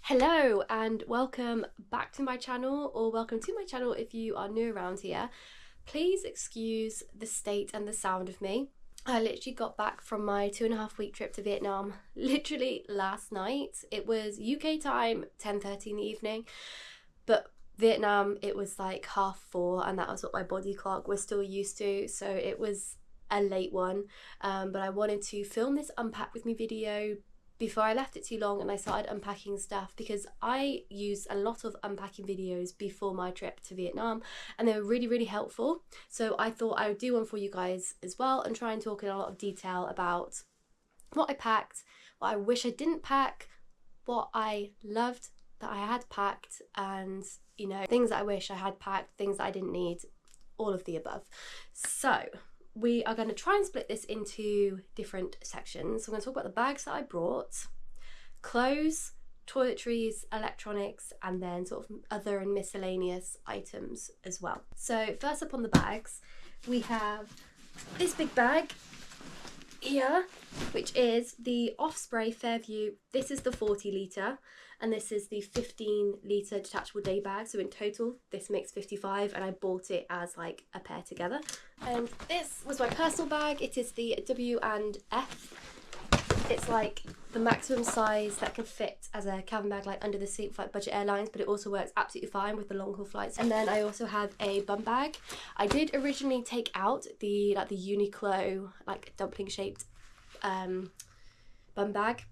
Hello and welcome back to my channel, or welcome to my channel if you are new around here. Please excuse the state and the sound of me. I literally got back from my 2.5 week trip to Vietnam literally last night. It was UK time 10:30 in the evening, but Vietnam it was like 4:30, and that was what my body clock was still used to, so it was a late one. But I wanted to film this unpack with me video before I left it too long and I started unpacking stuff, because I used a lot of unpacking videos before my trip to Vietnam and they were really helpful. So I thought I would do one for you guys as well and try and talk in a lot of detail about what I packed, what I wish I didn't pack, what I loved that I had packed, and you know, things that I wish I had packed, things that I didn't need, all of the above. So we are going to try and split this into different sections. So I'm going to talk about the bags that I brought, clothes, toiletries, electronics, and then sort of other and miscellaneous items as well. So first up on the bags, we have this big bag here, which is the Offspray Fairview. This is the 40 litre and this is the 15 litre detachable day bag, so in total this makes 55, and I bought it as like a pair together. And this was my personal bag. It is the W&F. It's like the maximum size that can fit as a cabin bag, like under the seat for like budget airlines, but it also works absolutely fine with the long haul flights. And then I also have a bum bag. I did originally take out the Uniqlo like dumpling shaped bum bag,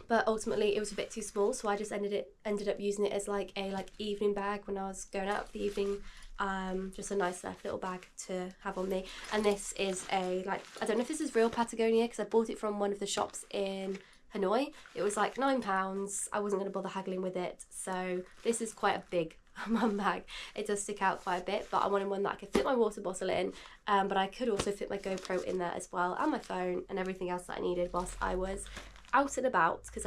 but ultimately it was a bit too small, so I just ended up using it as like a evening bag when I was going out for the evening. Just a nice little bag to have on me. And this is a I don't know if this is real Patagonia because I bought it from one of the shops in Hanoi. It was like £9. I wasn't going to bother haggling with it, so this is quite a big mum bag. It does stick out quite a bit, but I wanted one that I could fit my water bottle in, but I could also fit my GoPro in there as well, and my phone and everything else that I needed whilst I was out and about, because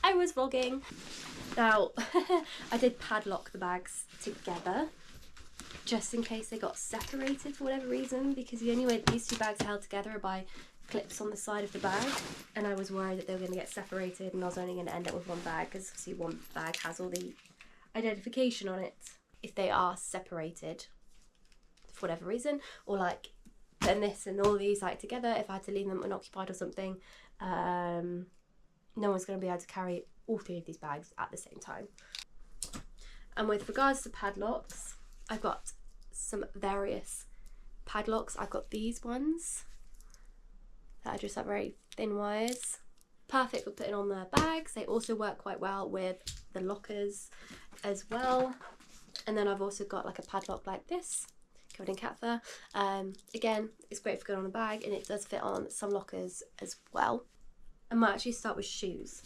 I was vlogging. Now I did padlock the bags together just in case they got separated for whatever reason, because the only way that these two bags are held together are by clips on the side of the bag, and I was worried that they were going to get separated and I was only going to end up with one bag, because obviously one bag has all the identification on it if they are separated for whatever reason, or like putting this and all these like together, if I had to leave them unoccupied or something, no one's going to be able to carry all three of these bags at the same time. And with regards to padlocks, I've got some various padlocks. I've got these ones that are just like very thin wires, perfect for putting on the bags. They also work quite well with the lockers as well. And then I've also got like a padlock like this, covered in cat fur. Again, it's great for going on the bag, and it does fit on some lockers as well. I might actually start with shoes.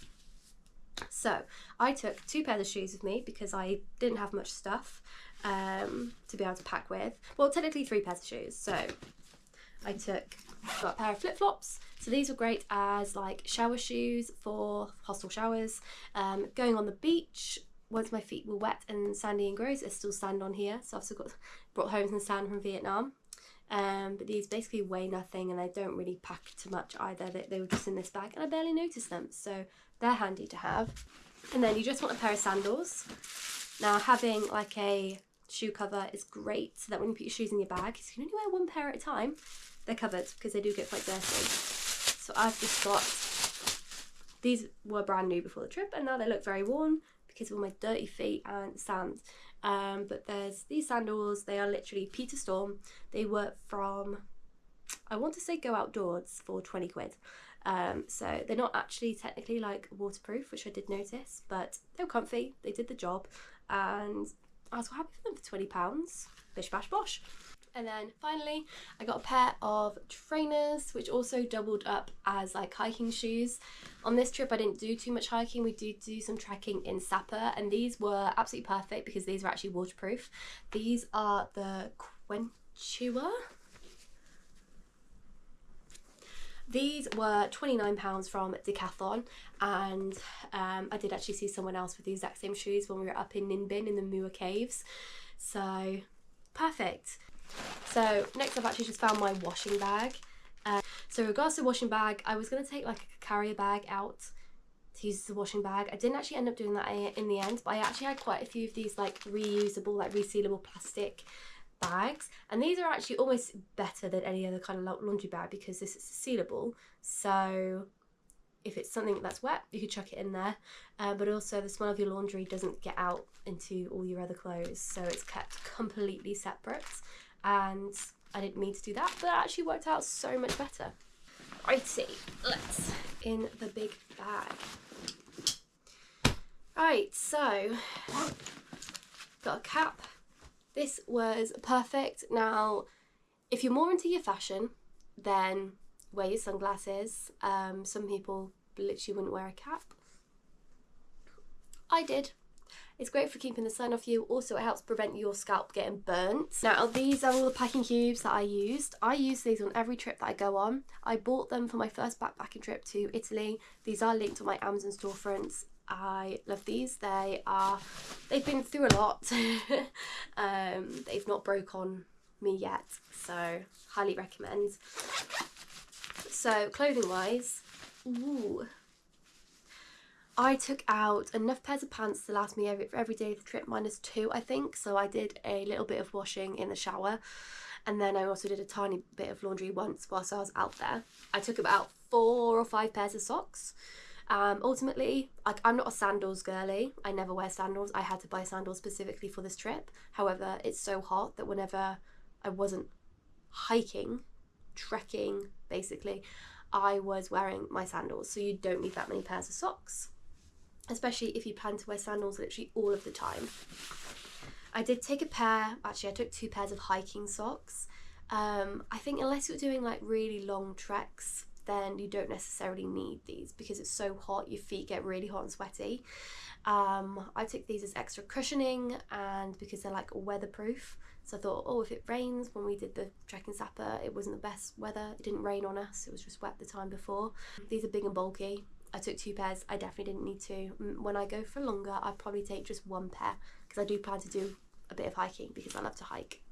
So I took 2 pairs of shoes with me because I didn't have much stuff to be able to pack with. Well, technically 3 pairs of shoes. So I got a pair of flip-flops. So these were great as like shower shoes for hostel showers. Going on the beach, once my feet were wet and sandy and gross, there's still sand on here, so I've still brought home some sand from Vietnam. But these basically weigh nothing and they don't really pack too much either. They were just in this bag and I barely noticed them, so they're handy to have. And then you just want a pair of sandals. Now having like a shoe cover is great, so that when you put your shoes in your bag, because you can only wear one pair at a time, they're covered because they do get quite dirty. So I've just got, these were brand new before the trip and now they look very worn because of all my dirty feet and sand. But there's these sandals. They are literally Peter Storm. They were from, I want to say Go Outdoors, for 20 quid. So they're not actually technically like waterproof, which I did notice, but they were comfy, they did the job, and I was happy for them for £20. Bish bash bosh. And then finally I got a pair of trainers, which also doubled up as like hiking shoes. On this trip I didn't do too much hiking. We did do some trekking in Sapa, and these were absolutely perfect because these are actually waterproof. These are the Quentua. These were £29 from Decathlon, and I did actually see someone else with the exact same shoes when we were up in Ninh Bình in the Mua Caves, so perfect. So next I've actually just found my washing bag. So in regards to washing bag, I was going to take like a carrier bag out to use as a washing bag. I didn't actually end up doing that in the end, but I actually had quite a few of these like reusable, like resealable plastic bags, and these are actually almost better than any other kind of laundry bag because this is sealable. So if it's something that's wet, you could chuck it in there, but also the smell of your laundry doesn't get out into all your other clothes, so it's kept completely separate. And I didn't mean to do that, but it actually worked out so much better. Righty, let's in the big bag. Right, so got a cap. This was perfect. Now, if you're more into your fashion, then wear your sunglasses. Some people literally wouldn't wear a cap. I did. It's great for keeping the sun off you. Also, it helps prevent your scalp getting burnt. Now, these are all the packing cubes that I used. I use these on every trip that I go on. I bought them for my first backpacking trip to Italy. These are linked on my Amazon storefronts. I love these. They've been through a lot. They've not broke on me yet, so highly recommend. So clothing wise, I took out enough pairs of pants to last me every day of the trip, -2 I think. So I did a little bit of washing in the shower, and then I also did a tiny bit of laundry once whilst I was out there. I took about 4 or 5 pairs of socks. Ultimately, I'm not a sandals girly. I never wear sandals. I had to buy sandals specifically for this trip. However, it's so hot that whenever I wasn't hiking, trekking basically, I was wearing my sandals. So you don't need that many pairs of socks, especially if you plan to wear sandals literally all of the time. I did take a pair, actually I took 2 pairs of hiking socks. I think unless you're doing like really long treks, then you don't necessarily need these because it's so hot, your feet get really hot and sweaty. I took these as extra cushioning and because they're like weatherproof. So I thought, oh, if it rains, when we did the trek in Sapa, it wasn't the best weather. It didn't rain on us, it was just wet the time before. These are big and bulky. I took 2 pairs, I definitely didn't need to. When I go for longer, I'd probably take just 1 pair because I do plan to do a bit of hiking because I love to hike.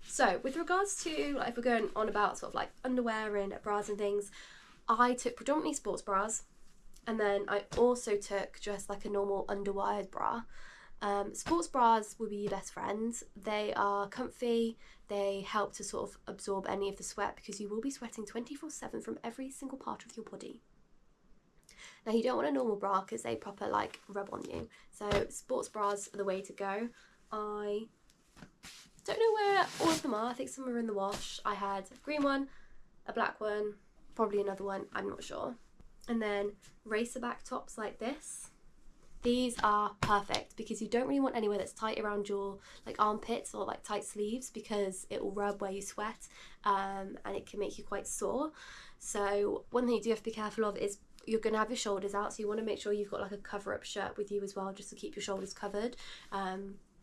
So with regards to, like, if we're going on about sort of like underwear and bras and things, I took predominantly sports bras, and then I also took just like a normal underwired bra. Sports bras will be your best friends. They are comfy, they help to sort of absorb any of the sweat because you will be sweating 24/7 from every single part of your body. Now you don't want a normal bra because they proper like rub on you, so sports bras are the way to go. I don't know where all of them are, I think some are in the wash. I had a green one, a black one, probably another one, I'm not sure. And then racerback tops like this. These are perfect because you don't really want anywhere that's tight around your like armpits or like tight sleeves because it will rub where you sweat, and it can make you quite sore. So one thing you do have to be careful of is you're going to have your shoulders out, so you want to make sure you've got like a cover-up shirt with you as well, just to keep your shoulders covered.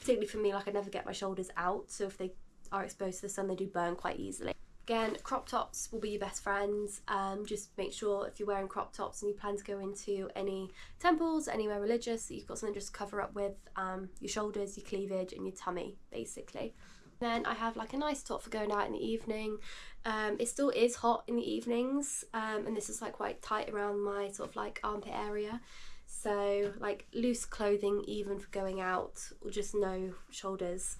Particularly for me, like I never get my shoulders out, so if they are exposed to the sun, they do burn quite easily. Again, crop tops will be your best friends. Just make sure if you're wearing crop tops and you plan to go into any temples, anywhere religious, that you've got something just to cover up with your shoulders, your cleavage and your tummy, basically. Then I have like a nice top for going out in the evening. It still is hot in the evenings, and this is like quite tight around my sort of like armpit area. So like loose clothing even for going out, or just no shoulders,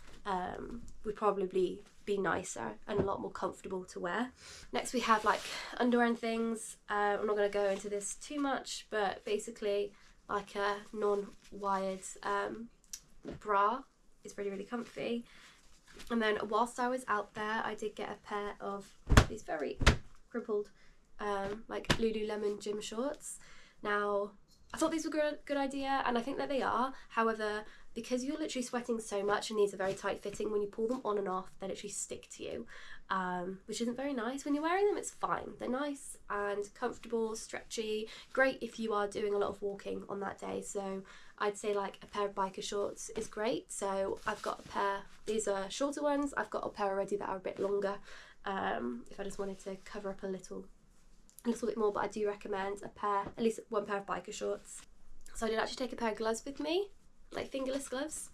would probably be nicer and a lot more comfortable to wear. Next we have like underwear and things. I'm not going to go into this too much, but basically like a non-wired bra is really comfy. And then whilst I was out there, I did get a pair of these very crumpled like Lululemon gym shorts. Now I thought these were a good idea, and I think that they are. However, because you're literally sweating so much and these are very tight fitting, when you pull them on and off, they literally stick to you, which isn't very nice. When you're wearing them, it's fine. They're nice and comfortable, stretchy, great if you are doing a lot of walking on that day. So I'd say like a pair of biker shorts is great. So I've got a pair, these are shorter ones. I've got a pair already that are a bit longer, if I just wanted to cover up a little bit more, but I do recommend a pair, at least 1 pair of biker shorts. So I did actually take a pair of gloves with me, like fingerless gloves.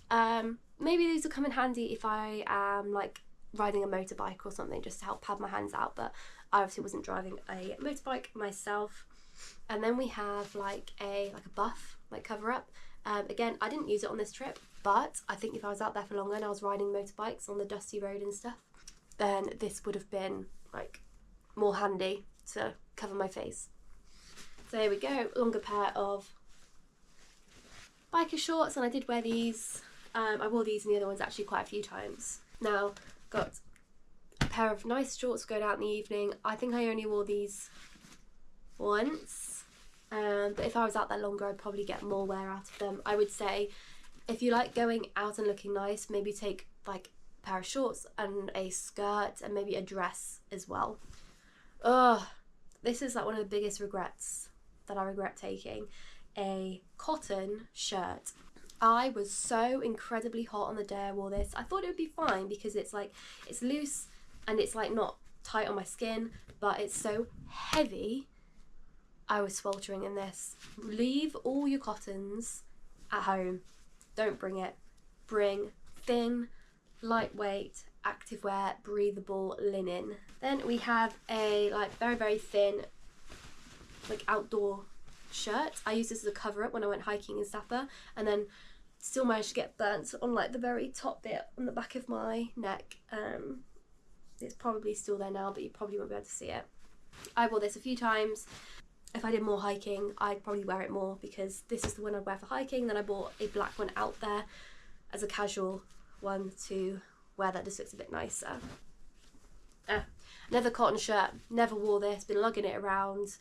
Maybe these will come in handy if I am like riding a motorbike or something, just to help pad my hands out, but I obviously wasn't driving a motorbike myself. And then we have like a buff, like cover up. Again, I didn't use it on this trip, but I think if I was out there for longer and I was riding motorbikes on the dusty road and stuff, then this would have been like more handy to cover my face. So here we go, longer pair of biker shorts, and I did wear these. I wore these and the other ones actually quite a few times. Now, got a pair of nice shorts going out in the evening. I think I only wore these once, but if I was out there longer, I'd probably get more wear out of them. I would say if you like going out and looking nice, maybe take like a pair of shorts and a skirt and maybe a dress as well. Ugh, this is like one of the biggest regrets that I regret taking. A cotton shirt. I was so incredibly hot on the day I wore this. I thought it would be fine because it's like, it's loose and it's like not tight on my skin, but it's so heavy. I was sweltering in this. Leave all your cottons at home. Don't bring it. Bring thin, lightweight, activewear, breathable linen. Then we have a like very, very thin like outdoor shirt. I used this as a cover up when I went hiking in Sapa, and then still managed to get burnt on like the very top bit on the back of my neck. It's probably still there now, but you probably won't be able to see it. I wore this a few times. If I did more hiking, I'd probably wear it more because this is the one I'd wear for hiking. Then I bought a black one out there as a casual one to wear that just looks a bit nicer. Another cotton shirt, never wore this, been lugging it around.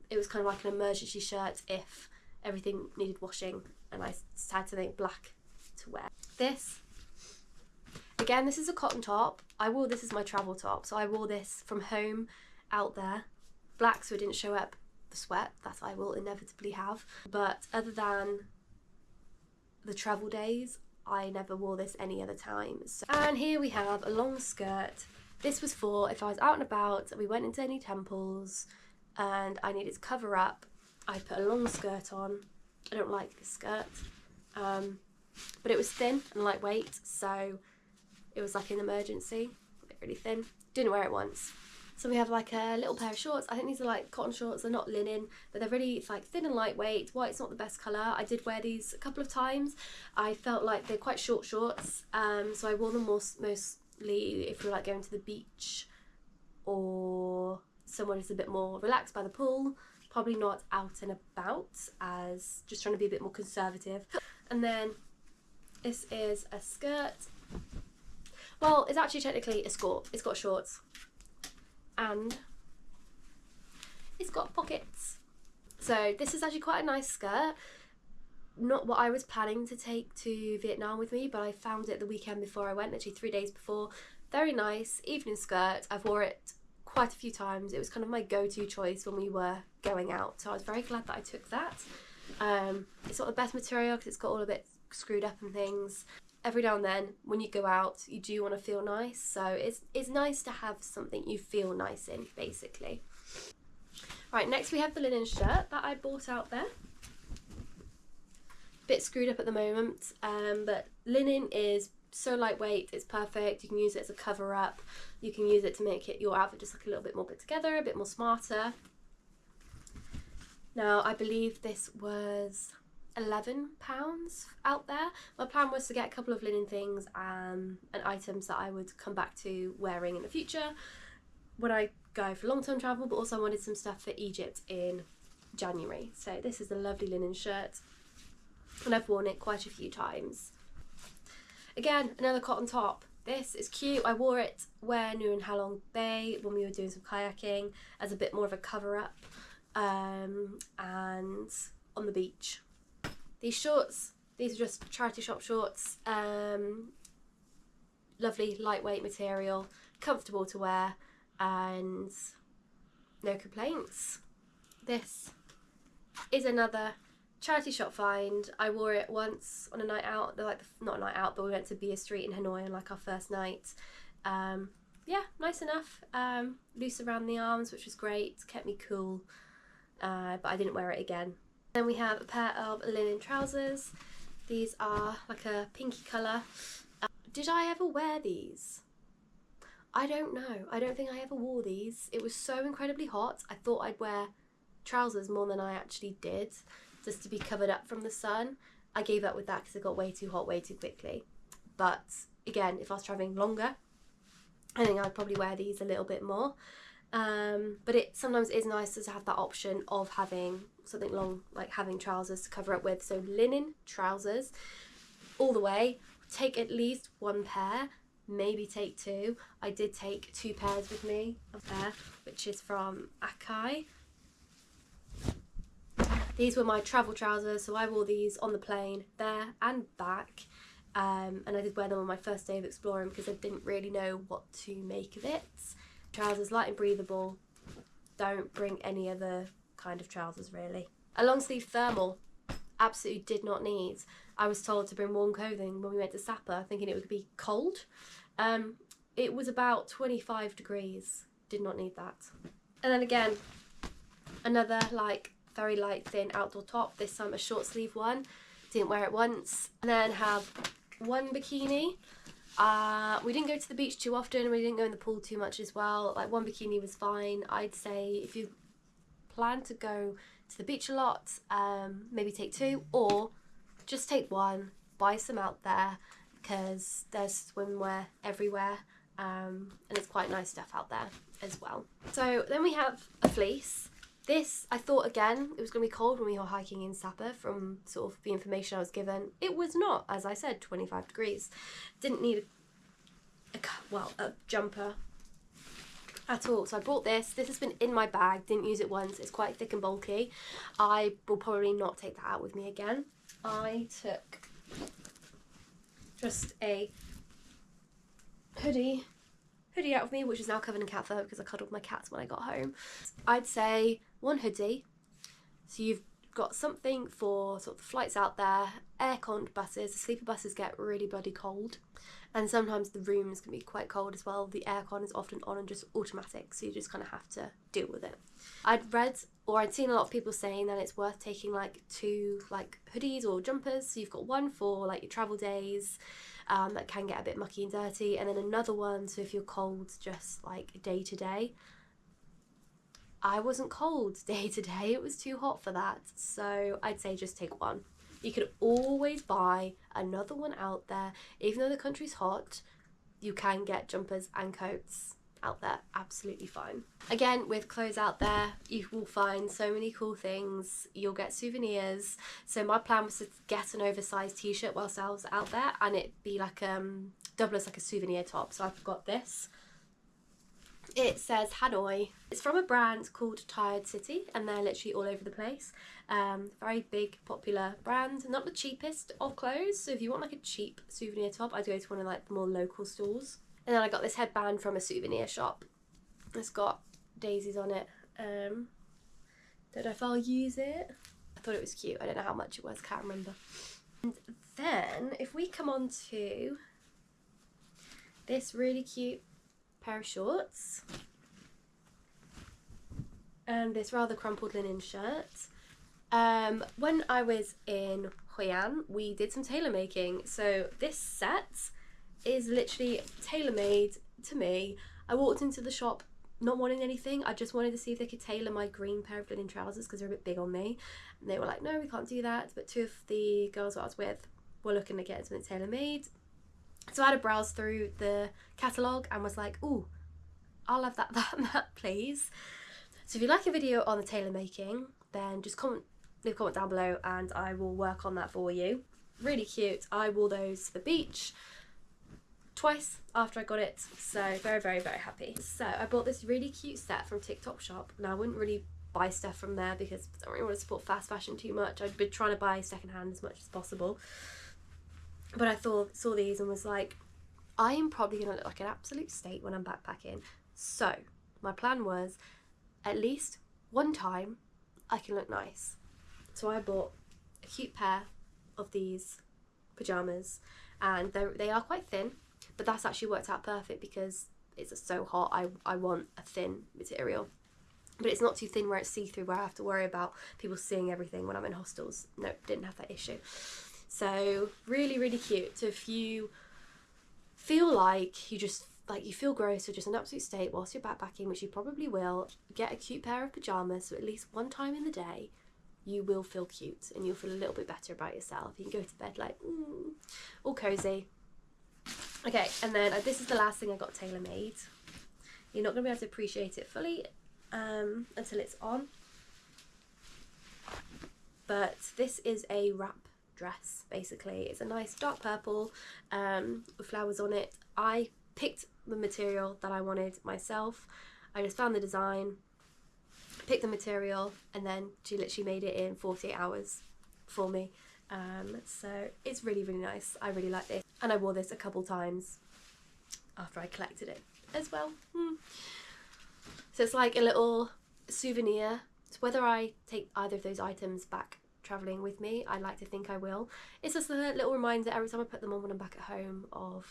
It was kind of like an emergency shirt if everything needed washing and I had something black to wear. This, again, this is a cotton top. I wore this as my travel top, so I wore this from home out there. Black so it didn't show up the sweat that I will inevitably have. But other than the travel days, I never wore this any other time. And here we have a long skirt. This was for if I was out and about, we went into any temples and I needed to cover up, I put a long skirt on. I don't like this skirt, but it was thin and lightweight, so it was like an emergency, really thin. Didn't wear it once. So we have like a little pair of shorts. I think these are like cotton shorts, they're not linen, but they're really, it's like thin and lightweight. White's not the best colour. I did wear these a couple of times. I felt like they're quite short shorts, so I wore them mostly if you're like going to the beach or somewhere that's a bit more relaxed by the pool. Probably not out and about, as just trying to be a bit more conservative. And then this is a skirt. Well, it's actually technically a skirt. It's got shorts and it's got pockets. So this is actually quite a nice skirt. Not what I was planning to take to Vietnam with me, but I found it the weekend before I went, literally 3 days before. Very nice evening skirt. I've wore it quite a few times. It was kind of my go-to choice when we were going out, so I was very glad that I took that. It's not the best material because it's got all a bit screwed up and things. Every now and then when you go out you do want to feel nice, so it's nice to have something you feel nice in, basically. Right, next we have the linen shirt that I bought out there. Bit screwed up at the moment, but linen is so lightweight, it's perfect. You can use it as a cover up, you can use it to make it your outfit just like a little bit more put together, a bit more smarter. Now I believe this was £11 out there. My plan was to get a couple of linen things and items that I would come back to wearing in the future when I go for long-term travel, but also I wanted some stuff for Egypt in January. So this is a lovely linen shirt and I've worn it quite a few times. Again, another cotton top. This is cute. I wore it when we were in Halong Bay when we were doing some kayaking as a bit more of a cover-up, and on the beach. These shorts, these are just charity shop shorts. Lovely lightweight material, comfortable to wear, and no complaints. This is another charity shop find. I wore it once on a night out, not a night out, but we went to Bia Street in Hanoi on like our first night. Yeah, nice enough. Loose around the arms, which was great, kept me cool, but I didn't wear it again. Then we have a pair of linen trousers. These are like a pinky colour. Did I ever wear these? I don't know. I don't think I ever wore these. It was so incredibly hot. I thought I'd wear trousers more than I actually did, just to be covered up from the sun. I gave up with that because it got way too hot way too quickly. But again, if I was traveling longer, I think I'd probably wear these a little bit more. But it sometimes is nice to have that option of having something long, like having trousers to cover up with. So linen trousers all the way. Take at least one pair, maybe take two. I did take 2 pairs with me of there, which is from Akai. These were my travel trousers, so I wore these on the plane there and back. And I did wear them on my first day of exploring because I didn't really know what to make of it. Trousers, light and breathable. Don't bring any other kind of trousers really. A long sleeve thermal, absolutely did not need. I was told to bring warm clothing when we went to Sapa, thinking it would be cold. It was about 25 degrees, did not need that. And then again, another like very light thin outdoor top, this time a short sleeve one, didn't wear it once. And then have one bikini. We didn't go to the beach too often, we didn't go in the pool too much as well. Like one bikini was fine. I'd say if you plan to go to the beach a lot, maybe take 2 or just take 1, buy some out there because there's swimwear everywhere, and it's quite nice stuff out there as well. So then we have a fleece. This, I thought again, it was going to be cold when we were hiking in Sapa from sort of the information I was given. It was not, as I said, 25 degrees. Didn't need a jumper at all. So I bought this. This has been in my bag, didn't use it once. It's quite thick and bulky. I will probably not take that out with me again. I took just a hoodie out of me, which is now covered in cat fur because I cuddled my cats when I got home. I'd say 1 hoodie, so you've got something for sort of the flights out there, air-conned buses. The sleeper buses get really bloody cold, and sometimes the rooms can be quite cold as well. The aircon is often on and just automatic, so you just kind of have to deal with it. I'd seen a lot of people saying that it's worth taking like 2 like hoodies or jumpers, so you've got one for like your travel days, that can get a bit mucky and dirty, and then another one so if you're cold just like day to day. I wasn't cold day to day, it was too hot for that, so I'd say just take 1. You could always buy another one out there. Even though the country's hot, you can get jumpers and coats out there absolutely fine. Again, with clothes out there, you will find so many cool things. You'll get souvenirs. So my plan was to get an oversized t-shirt whilst I was out there, and it be like double as like a souvenir top. So I've got this. It says Hanoi. It's from a brand called Tired City, and they're literally all over the place. Very big, popular brand. Not the cheapest of clothes, so if you want like a cheap souvenir top, I'd go to one of like the more local stores. And then I got this headband from a souvenir shop. It's got daisies on it. Don't know if I'll use it. I thought it was cute. I don't know how much it was, can't remember. And then if we come on to this really cute pair of shorts and this rather crumpled linen shirt. When I was in Hoi An, we did some tailor making. So this set is literally tailor-made to me. I walked into the shop not wanting anything. I just wanted to see if they could tailor my green pair of linen trousers because they're a bit big on me. And they were like, no, we can't do that. But 2 of the girls that I was with were looking to get something tailor-made. So I had a browse through the catalogue and was like, ooh, I'll have that, please. So if you like a video on the tailor making, then just leave a comment down below and I will work on that for you. Really cute. I wore those to the beach twice after I got it, so very, very, very happy. So I bought this really cute set from TikTok shop. Now I wouldn't really buy stuff from there because I don't really want to support fast fashion too much. I've been trying to buy secondhand as much as possible, but I saw these and was like, I am probably gonna look like an absolute state when I'm backpacking. So my plan was, at least one time I can look nice. So I bought a cute pair of these pajamas, and they are quite thin, but that's actually worked out perfect because it's so hot. I want a thin material, but it's not too thin where it's see-through, where I have to worry about people seeing everything when I'm in hostels. No, didn't have that issue. So really, really cute. So if you feel like you just like you feel gross or just an absolute state whilst you're backpacking, which you probably will, get a cute pair of pajamas, so at least one time in the day you will feel cute and you'll feel a little bit better about yourself. You can go to bed like all cozy. Okay, and then this is the last thing I got tailor-made. You're not going to be able to appreciate it fully until it's on, but this is a wrap dress. Basically, it's a nice dark purple with flowers on it. I picked the material that I wanted myself. I just found the design, picked the material, and then she literally made it in 48 hours for me. So it's really, really nice. I really like this, and I wore this a couple times after I collected it as well. So it's like a little souvenir. So whether I take either of those items back traveling with me, I like to think I will. It's just a little reminder every time I put them on when I'm back at home of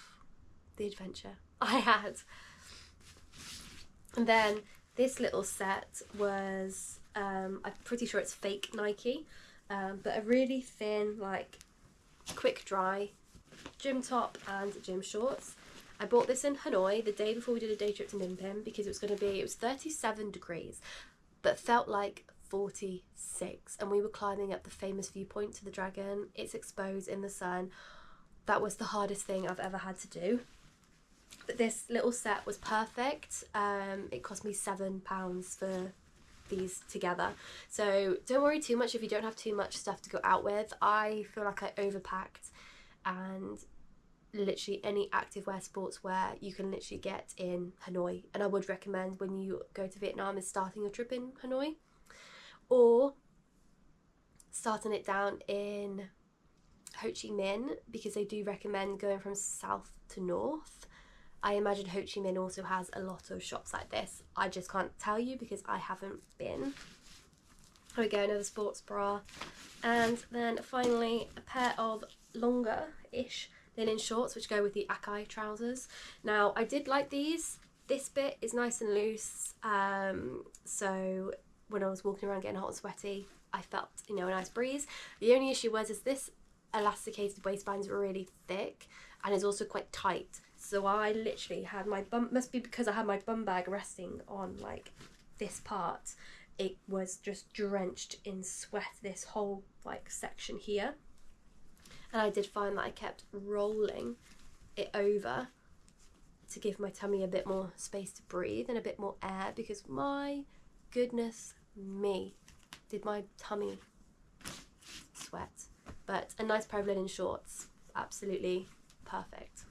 the adventure I had. And then this little set was, I'm pretty sure it's fake Nike, but a really thin, like quick dry gym top and gym shorts. I bought this in Hanoi the day before we did a day trip to Ninh Bình because it was 37 degrees, but felt like 46, and we were climbing up the famous viewpoint to the dragon. It's exposed in the sun. That was the hardest thing I've ever had to do. But this little set was perfect. It cost me £7 for these together. So don't worry too much if you don't have too much stuff to go out with. I feel like I overpacked, and literally any activewear, sportswear you can literally get in Hanoi. And I would recommend when you go to Vietnam is starting your trip in Hanoi, or starting it down in Ho Chi Minh, because they do recommend going from south to north. I imagine Ho Chi Minh also has a lot of shops like this. I just can't tell you because I haven't been. There we go, another sports bra. And then finally a pair of longer-ish linen shorts which go with the Akai trousers. Now I did like these. This bit is nice and loose, so when I was walking around getting hot and sweaty I felt, you know, a nice breeze. The only issue was this elasticated waistband is really thick and is also quite tight, so I literally had my bum, must be because I had my bum bag resting on like this part, it was just drenched in sweat, this whole like section here. And I did find that I kept rolling it over to give my tummy a bit more space to breathe and a bit more air, because my goodness me, did my tummy sweat. But a nice pair of linen shorts, absolutely perfect.